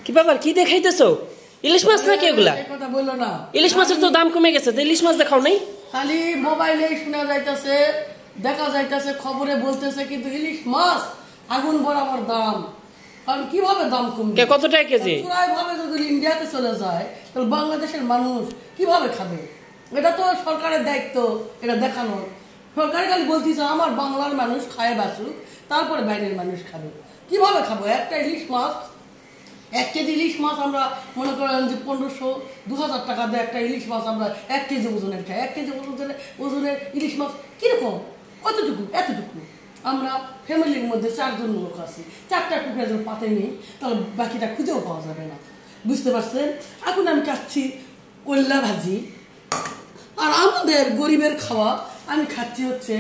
কি ব্যাপার, কি দেখাইতেছো? ইলিশ মাছ নাকি এগুলা? এই কথা বললো না। ইলিশ মাছের তো দাম কমে গেছে, তো ইলিশ মাছ দেখাও নাই? খালি মোবাইলে শোনা যাইতেছে, দেখা যাইতেছে, খবরে বলতেছে, কিন্তু ইলিশ মাছ আগুন বরাবর দাম। কারণ কিভাবে দাম কমবে? কত টাকা কেজি? ভাবে যদি ইন্ডিয়াতে চলে যায় তাহলে বাংলাদেশের মানুষ কিভাবে খাবে? এটা তো সরকারের দায়িত্ব এটা দেখানো। সরকার খালি বলতেছে আমার বাংলার মানুষ খায় বাঁচুক, তারপরে বাইরের মানুষ খাবে। কিভাবে খাবো? একটা ইলিশ মাছ, 1 কেজি ইলিশ মাছ আমরা মনে করেন যে 1500-2000 টাকা দিয়ে একটা ইলিশ মাছ আমরা 1 কেজি ওজনের খাই। 1 কেজি ওজনের ইলিশ মাছ কিরকম, কতটুকু? এতটুকু। আমরা ফ্যামিলির মধ্যে 4 জন লোক আছি, 4টা টুকরা যদি পাতে নেই তাহলে বাকিটা খুঁজেও পাওয়া যাবে না। বুঝতে পারছেন? এখন আমি খাচ্ছি কল্লা ভাজি, আর আমাদের গরিবের খাওয়া আমি খাচ্ছি হচ্ছে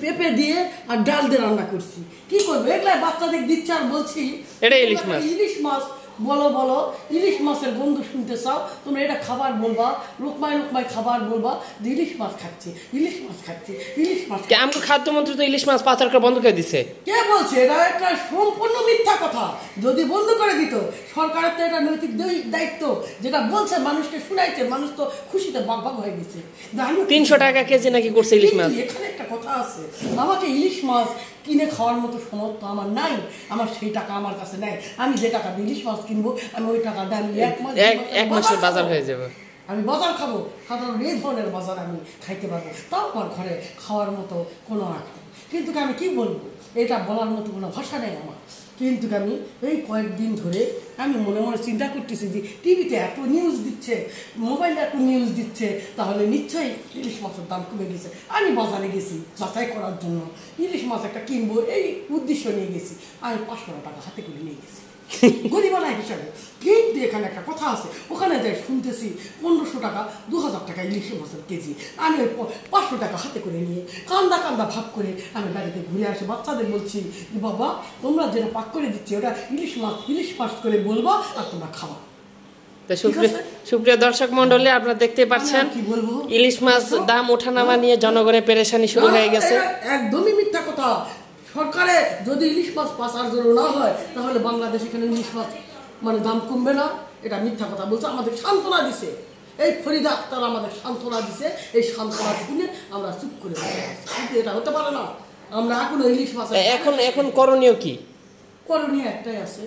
পেঁপে দিয়ে আর ডাল দিয়ে রান্না করছি। কি করবো? এগুলা বাচ্চাদের দিচ্ছে আর বলছি এটা ইলিশ মাছ। ইলিশ মাছ বলো ইলিশ মাছের গন্ধ শুনতে চাও তোমরা, এটা খাবার বলবা, লোকমায় খাবার বলবা যে ইলিশ মাছ খাচ্ছি, ইলিশ মাছ খাচ্ছি, ইলিশ মাছ। আমাকে খাদ্যমন্ত্রী তো ইলিশ মাছ পাচার করে বন্ধ করে দিছে। কে বলছে? এটা একটা সম্পূর্ণ মিথ্যা কথা। যদি বন্ধ করে দিত, সরকারের তো এটা নৈতিক দায়িত্ব, যেটা বলছে মানুষকে শুনাইছে, মানুষ তো খুশিতে বাগ হয়ে গেছে। 300 টাকা কেজি নাকি করছে ইলিশ মাছ। এখানে একটা কথা আছে, আমাকে ইলিশ মাছ কিনে খাওয়ার মতো সমর্থ আমার নাই, আমার সেই টাকা আমার কাছে নাই। আমি যে টাকা দিয়ে ইলিশ মাছ কিনবো, আমি ওই টাকা দিয়ে আমি এক মাসের বাজার হয়ে যাবে। আমি বাজার খাবো, সাধারণ এই ধরনের বাজার আমি খাইতে পারবো, তাও আমার ঘরে খাওয়ার মতো কোনো আগ্রহ। কিন্তু আমি কি বলবো, এটা বলার মতো কোনো ভাষা নেই আমার। কিন্তু আমি এই কয়েকদিন ধরে আমি মনে মনে চিন্তা করতেছি যে টিভিতে এত নিউজ দিচ্ছে, মোবাইলে এত নিউজ দিচ্ছে, তাহলে নিশ্চয়ই ইলিশ মাছের দাম কমে গেছে। আমি বাজারে গেছি যাচাই করার জন্য, ইলিশ মাছ একটা কিনবো এই উদ্দেশ্য নিয়ে গেছি। আমি 500 টাকা হাতে করে নিয়ে গেছি গরিবানা হিসাবে। কিন্তু এখানে একটা কথা আছে, ওখানে যাই শুনতেছি 1500 টাকা 2000 টাকা ইলিশ মাছের কেজি। আমি 500 টাকা হাতে করে নিয়ে কান্দা ভাব করে আমি বাড়িতে ঘুরে আসি। বাচ্চাদের বলছি বাবা তোমরা যেটা পাক করে দিচ্ছি ওটা ইলিশ মাছ করে বলবা আর তোমরা খাওয়া। সুপ্রিয় দর্শক মন্ডলী, আপনারা দেখতে পাচ্ছেন ইলিশ মাছ দাম ওঠানামা নিয়ে জনগণের পেরেশানি শুরু হয়ে গেছে। একদমই মিথ্যা কথা। সরকারে যদি ইলিশ মাছ পাচার জন্য না হয় তাহলে বাংলাদেশ এখানে ইলিশ মাছ দাম কমবে না। এটা মিথ্যা কথা বলছে। আমাদের সান্ত্বনা দিছে এই ফরিদা আক্তার, আমাদের সান্ত্বনা দিছে। এই সান্ত্বনা শুনে আমরা চুপ করে কিন্তু এটা হতে পারে না। আমরা এখনো ইলিশ মাছ এখন করণীয় কি? করণীয় একটাই আছে,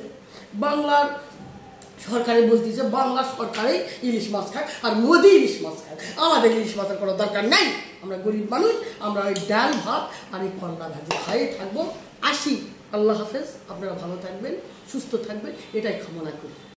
বাংলার সরকারে বলতেছে বাংলা সরকারে ইলিশ মাছ খায় আর মোদি ইলিশ মাছ খায়। আমাদের ইলিশ মাছের কোনো দরকার নাই। আমরা গরিব মানুষ, আমরা ওই ডাল ভাত আর এই কল্লা ভাজি খাই থাকবো। আসি, আল্লাহ হাফেজ। আপনারা ভালো থাকবেন, সুস্থ থাকবেন, এটাই কামনা করি।